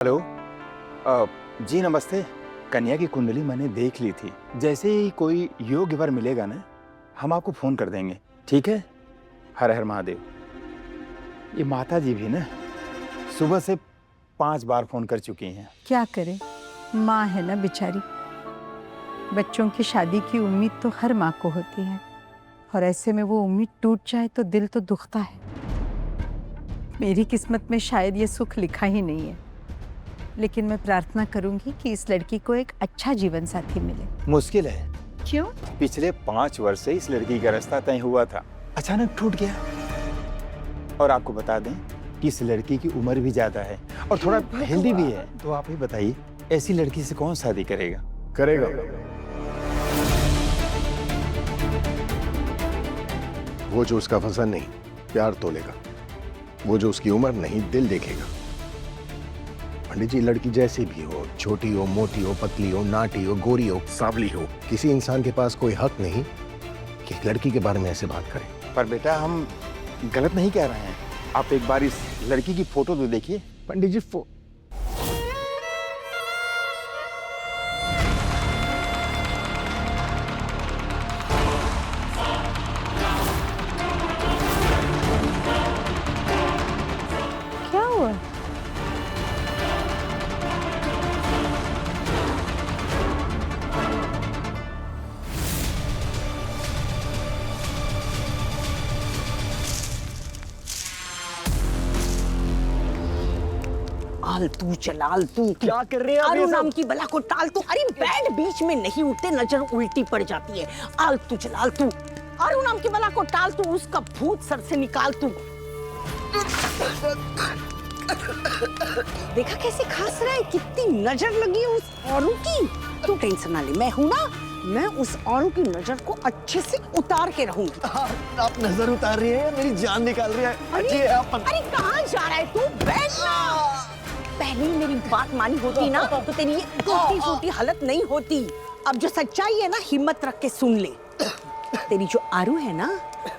Hello. जी नमस्ते। कन्या की कुंडली मैंने देख ली थी। जैसे ही कोई योग्य वर मिलेगा ना, हम आपको फोन कर देंगे, ठीक है? हर हर महादेव। ये माता जी भी ना सुबह से 5 बार फोन कर चुकी हैं। क्या करे, माँ है ना बेचारी। बच्चों की शादी की उम्मीद तो हर माँ को होती है, और ऐसे में वो उम्मीद टूट जाए तो दिल तो दुखता है। मेरी किस्मत में शायद ये सुख लिखा ही नहीं है, लेकिन मैं प्रार्थना करूंगी कि इस लड़की को एक अच्छा जीवन साथी मिले। मुश्किल है। क्यों? पिछले 5 वर्ष से इस लड़की का रास्ता तय हुआ था, अचानक टूट गया। और आपको बता दें कि इस लड़की की उम्र भी ज्यादा है और थोड़ा हेल्दी भी है। तो आप ही बताइए, ऐसी लड़की से कौन शादी करेगा? वो जो उसका वजन नहीं प्यार तोलेगा, वो जो उसकी उम्र नहीं दिल देखेगा। पंडित जी, लड़की जैसी भी हो, छोटी हो, मोटी हो, पतली हो, नाटी हो, गोरी हो, सांवली हो, किसी इंसान के पास कोई हक नहीं कि एक लड़की के बारे में ऐसे बात करे। पर बेटा, हम गलत नहीं कह रहे हैं। आप एक बार इस लड़की की फोटो तो देखिए। पंडित जी क्या हुआ? आलतू चलाल तू क्या कर रहे हैं आप ये अरु सब? नाम की बला को टाल तू। अरे बैठ, बीच में नहीं उठते, नजर उल्टी पड़ जाती है। आलतू चलाल तू, अरु नाम की बला को टाल तू, उसका भूत सर से निकाल तू। देखा कैसे खांस रहा है, कितनी नजर लगी है उस औरू की। तू टेंशन ना ले, मैं हूं ना, मैं उस औरू की नजर को अच्छे से उतार के रहूंगी। आप नजर उतार रही हैं, मेरी जान निकाल रही है। अरे अरे कहाँ जा रहा है तू? बैठ ना। पहले ही मेरी बात मानी होती ना तो तेरी ये टूटी फूटी हालत नहीं होती। अब जो सच्चाई है ना, हिम्मत रख के सुन ले। तेरी जो आरू है ना,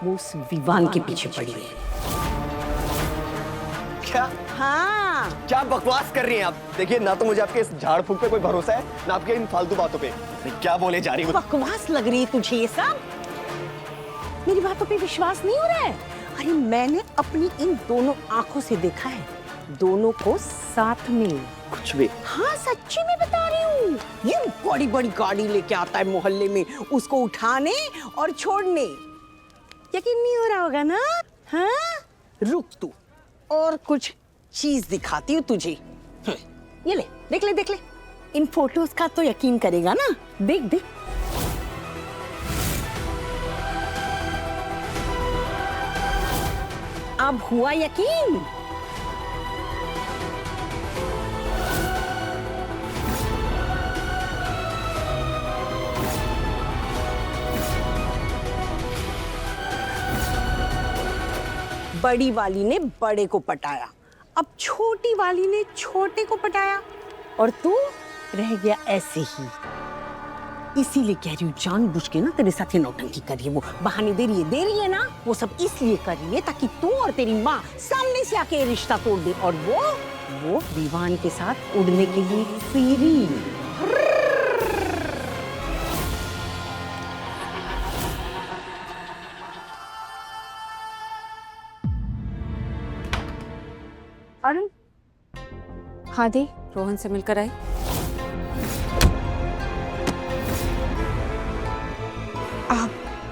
वो उस विवान के पीछे पड़ी है। क्या हाँ, क्या बकवास कर रही हैं आप? देखिए, ना तो मुझे आपके इस झाड़ फूक पे कोई भरोसा है, ना आपके इन फालतू बातों पे। क्या बोले जा रही हूँ? बकवास लग रही है तुझे ये सब? मेरी बातों पे विश्वास नहीं हो रहा है? अरे मैंने अपनी इन दोनों आंखों से देखा है, दोनों को साथ में। कुछ भी। हाँ, सच्ची में बता रही हूँ। ये बड़ी बड़ी गाड़ी लेके आता है मोहल्ले में, उसको उठाने और छोड़ने। यकीन नहीं हो रहा होगा ना? हाँ, रुक तू, और कुछ चीज दिखाती हूँ तुझे। ये ले, देख ले देख ले। इन फोटोज का तो यकीन करेगा ना? देख देख। अब हुआ यकीन? बड़ी वाली ने बड़े को पटाया, अब छोटी वाली ने छोटे को पटाया, और तू रह गया ऐसे ही। इसीलिए कह रही हूँ, जानबूझ के ना तेरे साथ ये नौटंकी कर रही है। वो बहाने दे रही है ना, वो सब इसलिए कर रही है ताकि तू और तेरी माँ सामने से आके रिश्ता तोड़ दे, और वो विवान के साथ उड़ने के लिए फ्री। अरुण, हाँ दी, रोहन से मिलकर आई।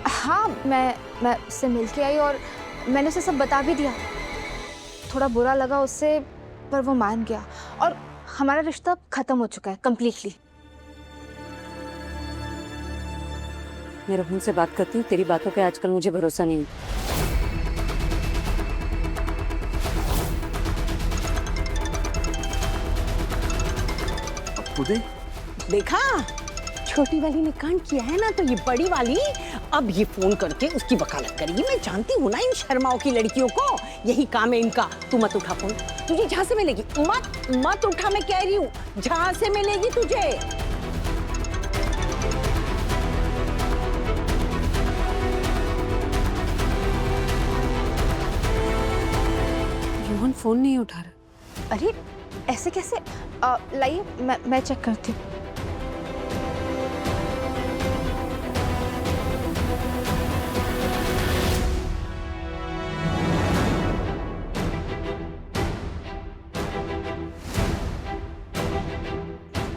हाँ, मैं उससे मिल के आई और मैंने उसे सब बता भी दिया। थोड़ा बुरा लगा उससे, पर वो मान गया और हमारा रिश्ता खत्म हो चुका है कंप्लीटली। मैं रोहन से बात करती हूँ, तेरी बातों पे आजकल मुझे भरोसा नहीं है। देखा, छोटी वाली ने कांड किया है ना, तो ये बड़ी वाली अब ये फोन करके उसकी वकालत करेगी। मैं जानती हूँ ना इन शर्माओं की लड़कियों को, यही काम है इनका। तू मत उठा फोन, तुझे जहां से मिलेगी मत उठा, मैं कह रही हूँ, जहां से मिलेगी तुझे। रोहन फोन नहीं उठा रहा। अरे ऐसे कैसे? लाइए मैं चेक करती हूँ।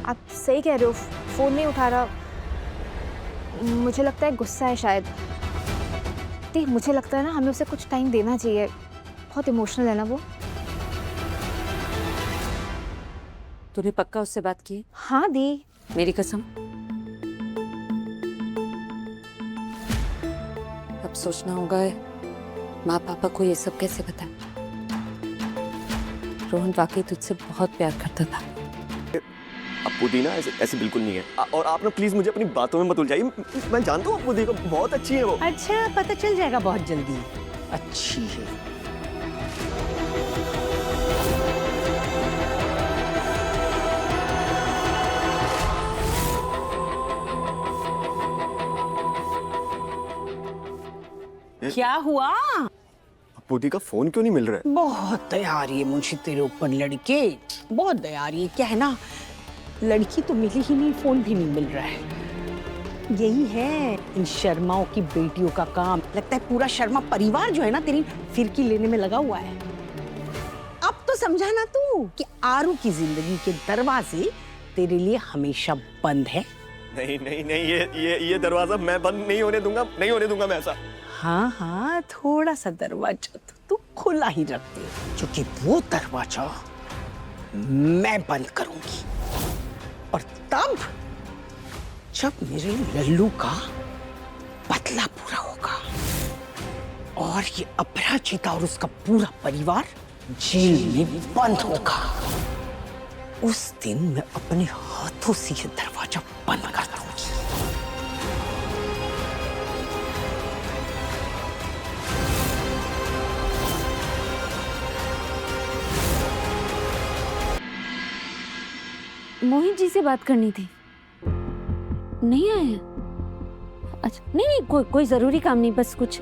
आप सही कह रहे हो, फोन नहीं उठा रहा। मुझे लगता है गुस्सा है शायद। देख, मुझे लगता है ना हमें उसे कुछ टाइम देना चाहिए। बहुत इमोशनल है ना वो। तूने पक्का उससे बात की? हाँ दी। मेरी कसम। अब सोचना होगा माँ पापा को ये सब कैसे बताएं। रोहन वाकई तुझसे बहुत प्यार करता था। अपूदी ना ऐसे बिल्कुल नहीं है। और आप ना प्लीज मुझे अपनी बातों में मत उलझाइए। मैं जानता हूँ अपूदी को, बहुत अच्छी है वो। अच्छा, पता चल जाएगा बहुत जल्दी। अच्छी है। क्या हुआ? अपूदी का फोन क्यों नहीं मिल रहा है? बहुत दया आ रही है मुंशी तेरे ऊपर लड़के, बहुत दया आ रही है। क्या है ना, लड़की तो मिली ही नहीं, फोन भी नहीं मिल रहा है। यही है इन शर्माओं की बेटियों का काम। लगता है पूरा शर्मा परिवार जो है ना तेरी फिरकी लेने में लगा हुआ है। अब तो समझा ना तू कि आरू की जिंदगी के दरवाजे तेरे लिए हमेशा बंद है। नहीं नहीं नहीं, ये दरवाजा मैं बंद नहीं होने दूंगा, नहीं होने दूंगा मैं ऐसा। हाँ हाँ, थोड़ा सा दरवाजा तो तू खुला ही रखती है, क्योंकि वो दरवाजा मैं बंद करूंगी। और तब जब मेरे लल्लू का बदला पूरा होगा और ये अपराजिता और उसका पूरा परिवार जेल में बंद होगा, उस दिन मैं अपने हाथों से ये दरवाजा बंद कर दूंगी। मोहित जी से बात करनी थी। नहीं आए? अच्छा, नहीं कोई जरूरी काम नहीं, बस कुछ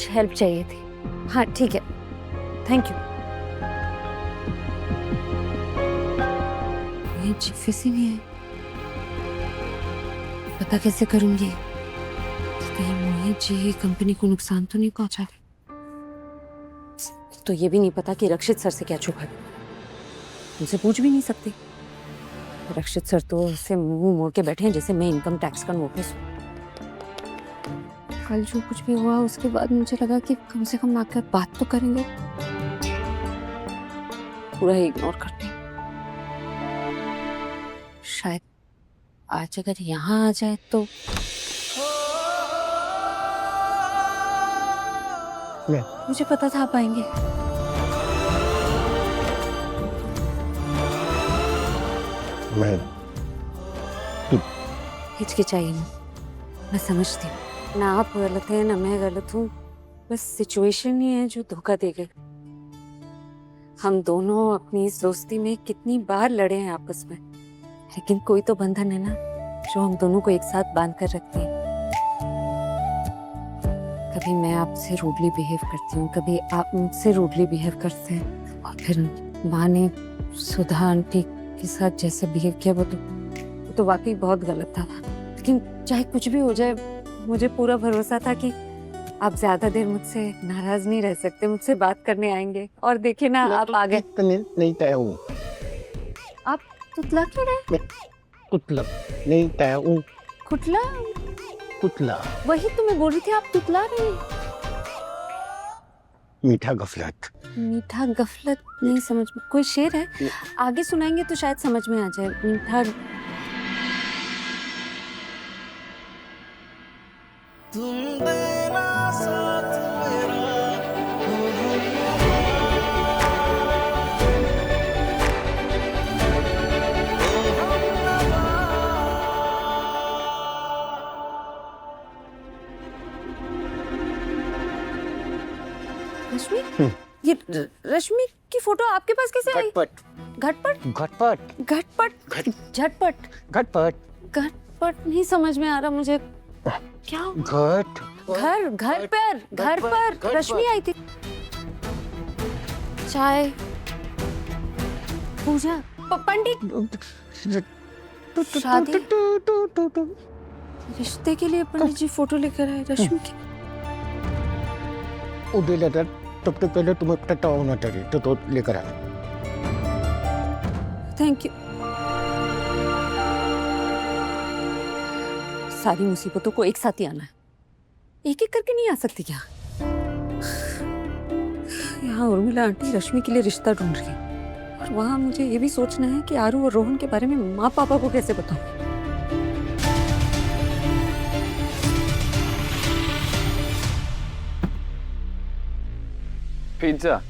हेल्प चाहिए थी। हाँ ठीक है, थैंक यू। मोहित जी फिर से नहीं आए। पता कैसे करूंगी कहीं मोहित जी कंपनी को नुकसान तो नहीं पहुंचा रहे। तो ये भी नहीं पता कि रक्षित सर से क्या छुपा, उनसे पूछ भी नहीं सकती। रक्षित सर तो ऐसे मुंह मोड़ के बैठे हैं जैसे मैं इनकम टैक्स का नोटिस हूँ। कल जो कुछ भी हुआ उसके बाद मुझे लगा कि कम से कम आकर बात तो करेंगे, पूरा ही इग्नोर करते हैं। शायद आज अगर यहाँ आ जाए तो। मुझे पता था आप आएंगे। मैं हिचकिचाइए नहीं, मैं समझती हूँ। ना आप गलत हैं ना मैं गलत हूँ, बस सिचुएशन ही है जो धोखा दे गई। हम दोनों अपनी इस दोस्ती में कितनी बार लड़े हैं आपस में, लेकिन कोई तो बंधन है ना जो हम दोनों को एक साथ बांध कर रखती है। कभी मैं आपसे रूडली बिहेव करती हूँ, कभी आप मुझसे रूडली बिहेव करते हैं, और फिर माँ ने सुधा आंटी के साथ जैसे बिहेव किया वो तो वाकई बहुत गलत था। लेकिन चाहे कुछ भी हो जाए, मुझे पूरा भरोसा था कि आप ज्यादा देर मुझसे नाराज नहीं रह सकते, मुझसे बात करने आएंगे। और देखिए ना, आप आ गए। नहीं तय हूँ। आप तुतला क्यों रहे? कुतला नहीं तय हूँ। कुतला? कुतला वही तो मैं बोल रही थी, आप तुतला रहे। मीठा गफलत। मीठा गफलत नहीं समझ में। कोई शेर है, आगे सुनाएंगे तो शायद समझ में आ जाए। मीठा तुम देना साथ मेरा रश्मि, ये रश्मि की फोटो आपके पास कैसे आई? घटपट घटपट घटपट घटपट झटपट घटपट घटपट नहीं समझ में आ रहा मुझे। क्या? घट घर पर रश्मि आई थी। चाय पूजा पंडित शादी रिश्ते के लिए पंडित जी फोटो लेकर आए रश्मि की। उधे लेकर तब तो पहले तुम्हें पता होना चाहिए तो लेकर आ। Thank you. सारी मुसीबतों को एक साथ ही आना है, एक एक करके नहीं आ सकती क्या? यहाँ उर्मिला आंटी रश्मि के लिए रिश्ता ढूंढ रही है और वहाँ मुझे ये भी सोचना है कि आरू और रोहन के बारे में माँ पापा को कैसे बताऊं। पिज्जा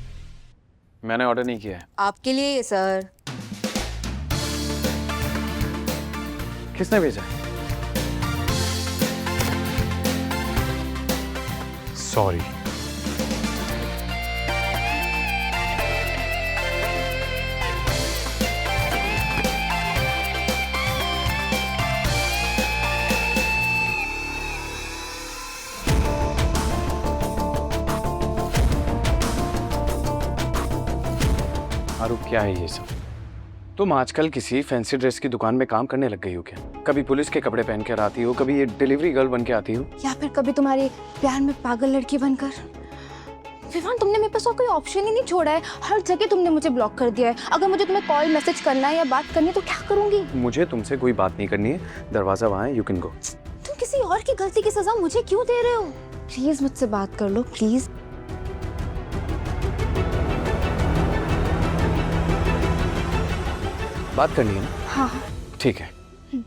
मैंने ऑर्डर नहीं किया है। आपके लिए सर। किसने भेजा? सॉरी। आरू क्या है ये सब? तुम आजकल किसी फैंसी ड्रेस की दुकान में काम करने लग गई हो क्या? कभी पुलिस के कपड़े पहन कर आती हो, कभी ये डिलीवरी गर्ल बन के आती हो, या फिर कभी तुम्हारे प्यार में पागल लड़की बनकर। विवान, तुमने मेरे पास और कोई ऑप्शन ही नहीं छोड़ा है। हर जगह तुमने मुझे ब्लॉक कर दिया है। अगर मुझे तुम्हें कॉल मैसेज करना है या बात करनी है तो क्या करूंगी? मुझे तुमसे कोई बात नहीं करनी है। दरवाजा वहाँ है, यू कैन गो। तुम किसी और की गलती की सजा मुझे क्यों दे रहे हो? प्लीज मुझसे बात कर लो, प्लीज। बात करनी है ना? हाँ। ठीक है,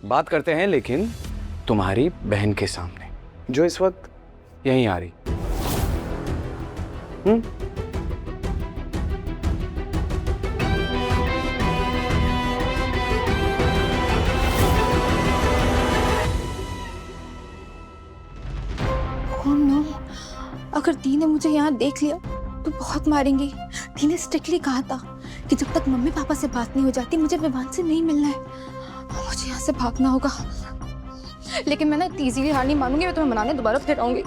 बात करते हैं, लेकिन तुम्हारी बहन के सामने, जो इस वक्त यहीं आ रही। Oh no, अगर दी ने मुझे यहाँ देख लिया तो बहुत मारेंगे। दी ने स्ट्रिक्टली कहा था कि जब तक मम्मी पापा से बात नहीं हो जाती मुझे विवान से नहीं मिलना है। मुझे यहाँ से भागना होगा, लेकिन मैं ना इतनी इजीली हार नहीं मानूंगी। मैं तुम्हें मनाने दोबारा फिर आऊंगी।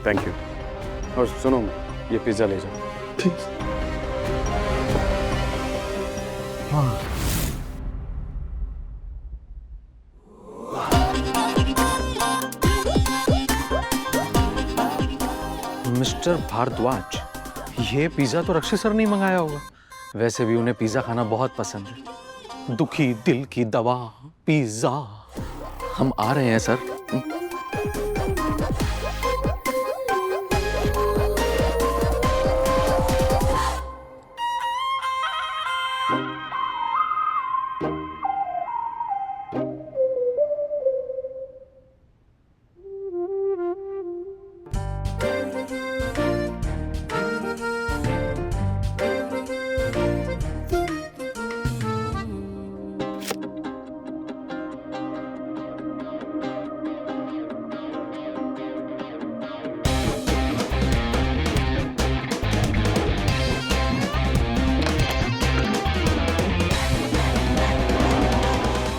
Thank you. और सुनो, ये पिज्जा ले जाओ। मिस्टर भारद्वाज, ये पिज्जा तो रक्षी सर ने मंगाया होगा। वैसे भी उन्हें पिज्जा खाना बहुत पसंद है। दुखी दिल की दवा पिज्जा। हम आ रहे हैं सर।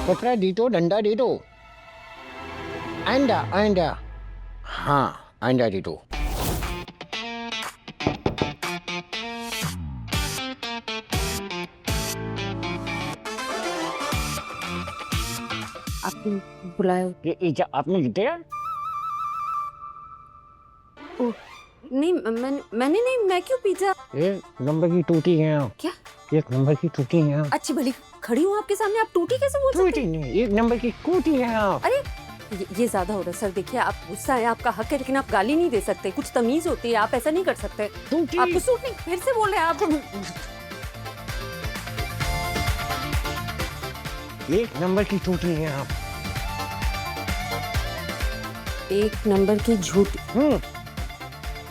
कपड़ा दे दो, डंडा दे दो, अंडा अंडा। हाँ, अंडा दे दो। आपने बुलाया? ये आपने जीते? नहीं, मैंने नहीं। मैं क्यों पिज्जा? एक नंबर की टूटी है आप। क्या? एक नंबर की टूटी है आप। अच्छी भली खड़ी हूँ आपके सामने, आप टूटी कैसे बोल सकते टूटी नहीं, एक नंबर की टूटी है आप। हैं? अरे ये ज्यादा हो रहा है सर। देखिए, आप गुस्सा है, आपका हक है, लेकिन आप गाली नहीं दे सकते। कुछ तमीज होती है, आप ऐसा नहीं कर सकते। टूटी। आपको सूट नहीं। फिर से बोल रहे हैं आप। एक नंबर की टूटी है आप। एक नंबर की झूठी।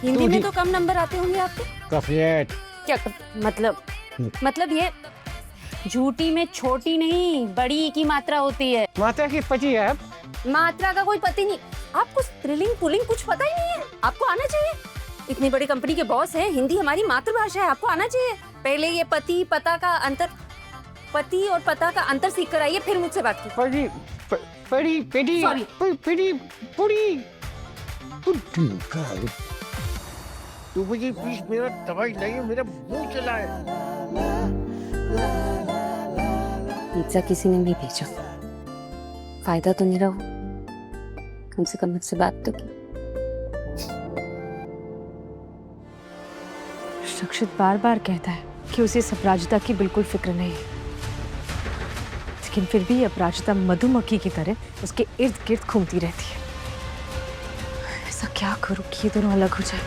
हिंदी में तो कम नंबर आते होंगे आपके। कफियत। क्या मतलब ये झूठी में छोटी नहीं बड़ी की मात्रा होती है। माता की पति है आप। मात्रा का कोई पति नहीं। आपको स्त्रीलिंग पुल्लिंग कुछ पता ही नहीं है। आपको आना चाहिए। इतनी बड़ी कंपनी के बॉस हैं, हिंदी हमारी मातृभाषा है, आपको आना चाहिए। पहले ये पति पता का अंतर। पति और पता का अंतर सीख कर आइए, फिर मुझसे बात कीजिए। पड़ी पेटी Sorry. पेटी पूरी तू मुझे प्लीज मेरा दवाई नहीं, मेरा मुंह चला है। पिज्जा किसी ने नहीं भेजा, फायदा तो नहीं रहा, कम से कम मुझसे बात तो की। रक्षित बार बार कहता है कि उसे इस अपराजिता की बिल्कुल फिक्र नहीं है, लेकिन फिर भी ये अपराजिता मधुमक्खी की तरह उसके इर्द गिर्द घूमती रहती है। ऐसा क्या करूं कि ये दोनों अलग हो जाए।